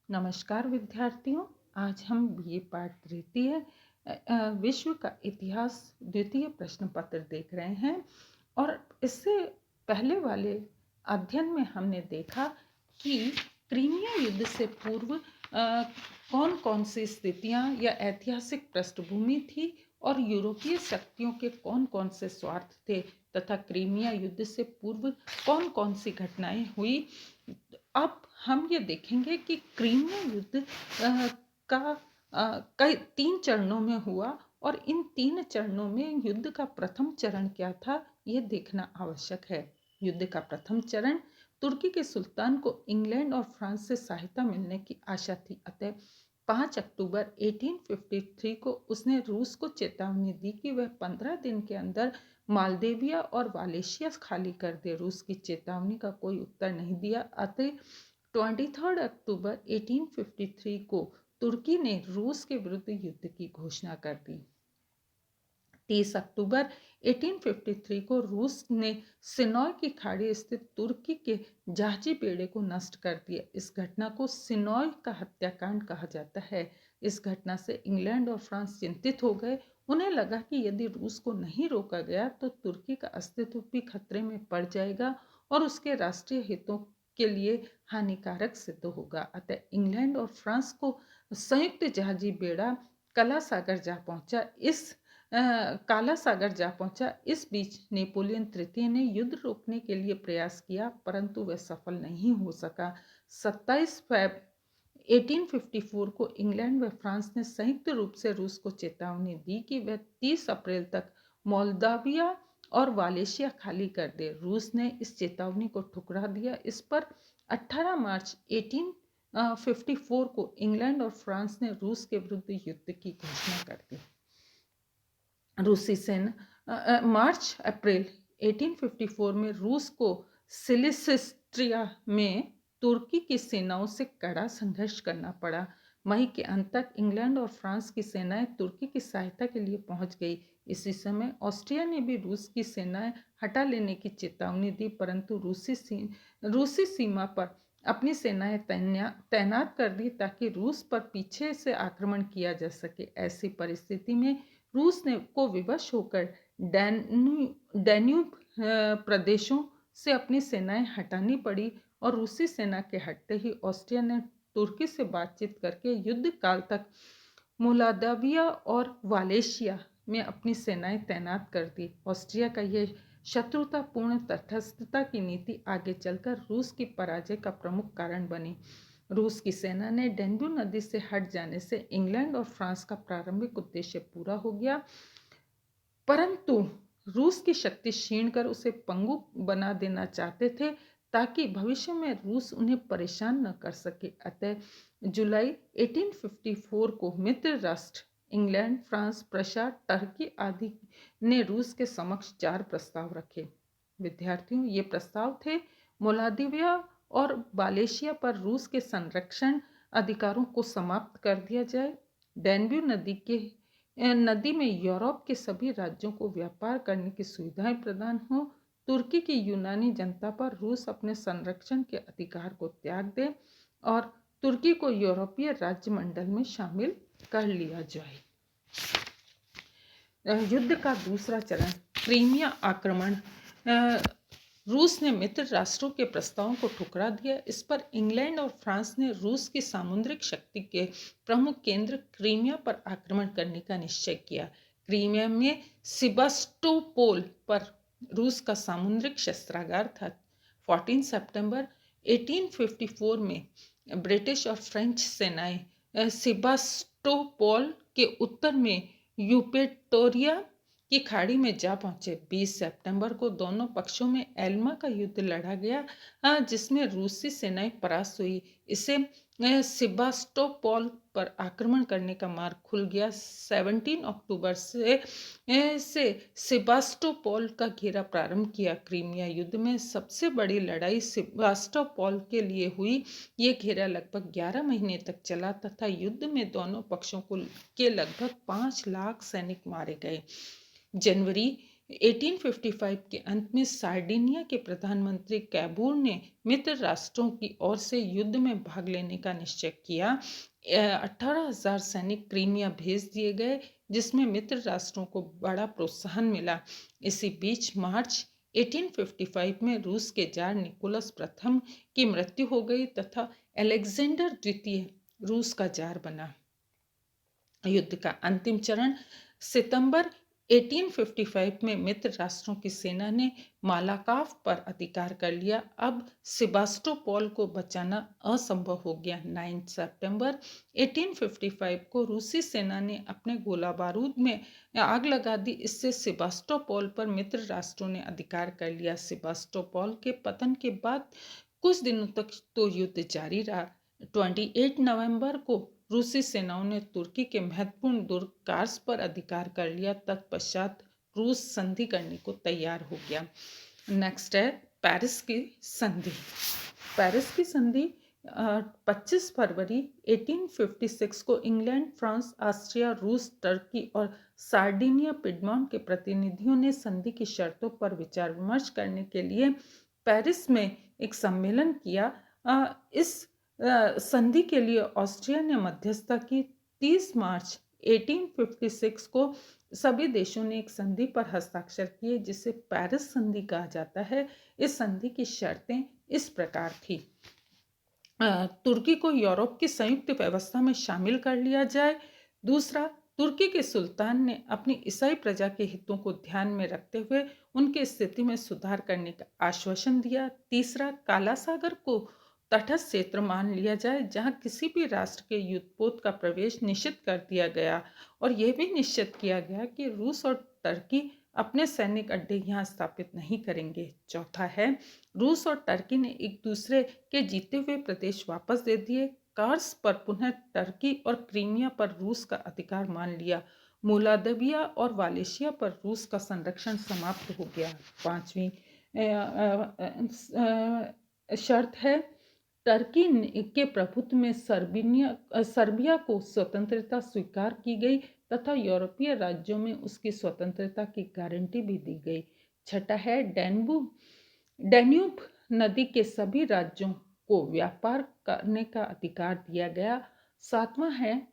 नमस्कार विद्यार्थियों। आज हम बीए पाठ तृतीय विश्व का इतिहास द्वितीय प्रश्न पत्र देख रहे हैं। और इससे पहले वाले अध्ययन में हमने देखा कि क्रीमिया युद्ध से पूर्व कौन कौन सी स्थितियां या ऐतिहासिक पृष्ठभूमि थी और यूरोपीय शक्तियों के कौन कौन से स्वार्थ थे तथा क्रीमिया युद्ध से पूर्व कौन कौन सी घटनाएं हुई। अब हम ये देखेंगे कि क्रीमिया युद्ध का कई 3 चरणों में हुआ और इन 3 चरणों में युद्ध का प्रथम चरण क्या था ये देखना आवश्यक है। युद्ध का प्रथम चरण, तुर्की के सुल्तान को इंग्लैंड और फ्रांस से सहायता मिलने की आशा थी, अतः 5 अक्टूबर 1853 को उसने रूस को चेतावनी दी कि वह 15 दिन के अंदर मालदेविया और वालेशिया खाली कर दे। रूस की चेतावनी का कोई उत्तर नहीं दिया, अतः 23 अक्टूबर 1853 को तुर्की ने रूस के विरुद्ध युद्ध की घोषणा कर दी। 30 अक्टूबर 1853 को रूस ने सिनॉय की खाड़ी स्थित तुर्की के जहाजी बेड़े को नष्ट कर दिया। इस घटना को सिनॉय का हत्याकांड कहा जाता है। इस घटना से इंग्लैंड और फ्रांस चिंतित हो गए। उन्हें लगा कि यदि रूस को नहीं रोका गया तो तुर्की का अस्तित्व भी खतरे में पड़ जाएगा और उसके राष्ट्रीय हितों के लिए हानिकारक सिद्ध होगा। अतः इंग्लैंड और फ्रांस को संयुक्त जहाजी बेड़ा काला सागर जा पहुंचा। इस बीच नेपोलियन तृतीय ने युद्ध रोकने के लिए प्रयास किया, परंतु वह सफल नहीं हो सका। 27 फरवरी 1854 को इंग्लैंड व फ्रांस ने संयुक्त रूप से रूस को चेतावनी दी कि वह 30 अप्रैल तक मोल्दाविया और वालेशिया खाली कर दे। रूस ने इस चेतावनी को ठुकरा दिया। इस पर 18 मार्च 1854 को इंग्लैंड और फ्रांस ने रूस के विरुद्ध युद्ध की घोषणा कर दी। रूसी सेना मार्च अप्रैल 1854 में रूस को सिलिसिस्ट्रिया में तुर्की की सेनाओं से कड़ा संघर्ष करना पड़ा। मई के अंत तक इंग्लैंड और फ्रांस की सेनाएं तुर्की की सहायता के लिए पहुंच गई। इसी समय ऑस्ट्रिया ने भी रूस की सेनाएं हटा लेने की चेतावनी दी, परंतु रूसी सीमा पर अपनी सेनाएं तैनात कर दी ताकि रूस पर पीछे से आक्रमण किया जा सके। ऐसी परिस्थिति में रूस को विवश होकर डैन्यूब प्रदेशों से अपनी सेनाएं हटानी पड़ी और रूसी सेना के हटते ही ऑस्ट्रिया ने तुर्की से बातचीत करके युद्ध काल तक मोलादाविया और वालेशिया में अपनी सेनाएं तैनात कर दी। ऑस्ट्रिया का यह शत्रुतापूर्ण तटस्थता की नीति आगे चलकर रूस की पराजय का प्रमुख कारण बनी। रूस की सेना ने डेन्यू नदी से हट जाने से इंग्लैंड और फ्रांस का प्रारंभिक उद्देश्य पूरा हो गया, परंतु रूस की शक्ति क्षीण कर उसे पंगु बना देना चाहते थे ताकि भविष्य में रूस उन्हें परेशान न कर सके। अतः जुलाई 1854 को मित्र राष्ट्र इंग्लैंड, फ्रांस, प्रशा, टर्की आदि ने रूस के समक्ष 4 प्रस्ताव रखे। विद्यार्थियों, ये प्रस्ताव थे: मोलादिविया और वालेशिया पर रूस के संरक्षण अधिकारों को समाप्त कर दिया जाए, डैन्यूब नदी में यूरोप के सभी राज्यों को व्यापार करने की सुविधाएं प्रदान हो, तुर्की की यूनानी जनता पर रूस अपने संरक्षण के अधिकार को त्याग दे और तुर्की को यूरोपीय राज्यमंडल में शामिल कर लिया जाए। युद्ध का दूसरा चरण, क्रीमिया आक्रमण। रूस ने मित्र राष्ट्रों के प्रस्तावों को ठुकरा दिया। इस पर इंग्लैंड और फ्रांस ने रूस की सामुद्रिक शक्ति के प्रमुख केंद्र क्रीमिया पर आक्रमण करने का निश्चय किया। क्रीमिया में सेबास्टोपोल पर रूस का सामुद्रिक शस्त्रागार था। 14 सितंबर 1854 में ब्रिटिश और फ्रेंच सेनाएं सेबास्टोपोल के उत्तर में यूपेटोरिया की खाड़ी में जा पहुंचे। 20 सितंबर को दोनों पक्षों में एल्मा का युद्ध लड़ा गया, जिसमें रूसी सेनाएं परास्त हुई। इसे सेबास्टोपोल पर आक्रमण करने का मार्ग खुल गया। 17 अक्टूबर से सेबास्टोपोल का घेरा प्रारंभ किया। क्रीमिया युद्ध में सबसे बड़ी लड़ाई सेबास्टोपोल के लिए हुई। ये घेरा लगभग 11 महीने तक चला तथा युद्ध में दोनों पक्षों के लगभग 5 लाख सैनिक मारे गए। जनवरी 1855 के अंत में सार्डिनिया के प्रधानमंत्री कैबूर ने मित्र राष्ट्रों की ओर से युद्ध में भाग लेने का निश्चय किया। 18,000 सैनिक क्रीमिया भेज दिए गए, जिसमें मित्र राष्ट्रों को बड़ा प्रोत्साहन मिला। इसी बीच मार्च 1855 में रूस के जार निकोलस प्रथम की मृत्यु हो गई तथा अलेक्जेंडर द्वितीय रूस का जार बना। युद्ध का अंतिम चरण सितंबर 1855 में मित्र राष्ट्रों की सेना ने मालाकाव पर अधिकार कर लिया। अब सेबास्टोपोल को बचाना असंभव हो गया। 9 सितंबर 1855 को रूसी सेना ने अपने गोला बारूद में आग लगा दी। इससे सेबास्टोपोल पर मित्र राष्ट्रों ने अधिकार कर लिया। सेबास्टोपोल के पतन के बाद कुछ दिनों तक तो युद्ध जारी रहा। 28 नवंबर को रूसी सेनाओं ने तुर्की के महत्वपूर्ण दुर्ग कार्स पर अधिकार कर लिया। तत्पश्चात रूस संधि करने को तैयार हो गया। नेक्स्ट है पेरिस की संधि। पेरिस की संधि 25 फरवरी 1856 को इंग्लैंड, फ्रांस, ऑस्ट्रिया, रूस, टर्की और सार्डिनिया पिडमॉन्ट के प्रतिनिधियों ने संधि की शर्तों पर विचार विमर्श करने के लिए पेरिस में एक सम्मेलन किया। इस संधि के लिए ऑस्ट्रिया ने मध्यस्थता की। 30 मार्च 1856 को सभी देशों ने एक संधि पर हस्ताक्षर किए, जिसे पेरिस संधि कहा जाता है। इस संधि की शर्तें इस प्रकार थी: तुर्की को यूरोप की संयुक्त व्यवस्था में शामिल कर लिया जाए। दूसरा, तुर्की के सुल्तान ने अपनी ईसाई प्रजा के हितों को ध्यान में रखते हुए उनकी स्थिति में सुधार करने का आश्वासन दिया। तीसरा, काला सागर को तटस्थ क्षेत्र मान लिया जाए, जहां किसी भी राष्ट्र के युद्धपोत का प्रवेश निषिद्ध कर दिया गया और यह भी निश्चित किया गया कि रूस और टर्की अपने सैनिक अड्डे यहाँ स्थापित नहीं करेंगे। चौथा है, रूस और टर्की ने एक दूसरे के जीते हुए प्रदेश वापस दे दिए। कार्स पर पुनः टर्की और क्रीमिया पर रूस का अधिकार मान लिया। मोलादविया और वालेशिया पर रूस का संरक्षण समाप्त हो गया। पांचवी शर्त है, टर्की के प्रभुत्व में सर्बिया को स्वतंत्रता स्वीकार की गई तथा यूरोपीय राज्यों में उसकी स्वतंत्रता की गारंटी भी दी गई। छठा है, डैन्यूब नदी के सभी राज्यों को व्यापार करने का अधिकार दिया गया। सातवां है,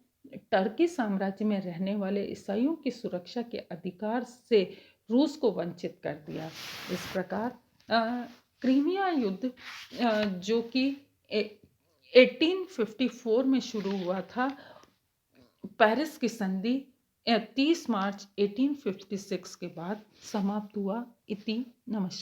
टर्की साम्राज्य में रहने वाले ईसाइयों की सुरक्षा के अधिकार से रूस को वंचित कर दिया। इस प्रकार क्रीमिया युद्ध जो कि 1854 में शुरू हुआ था, पेरिस की संधि 30 मार्च 1856 के बाद समाप्त हुआ। इति नमस्कार।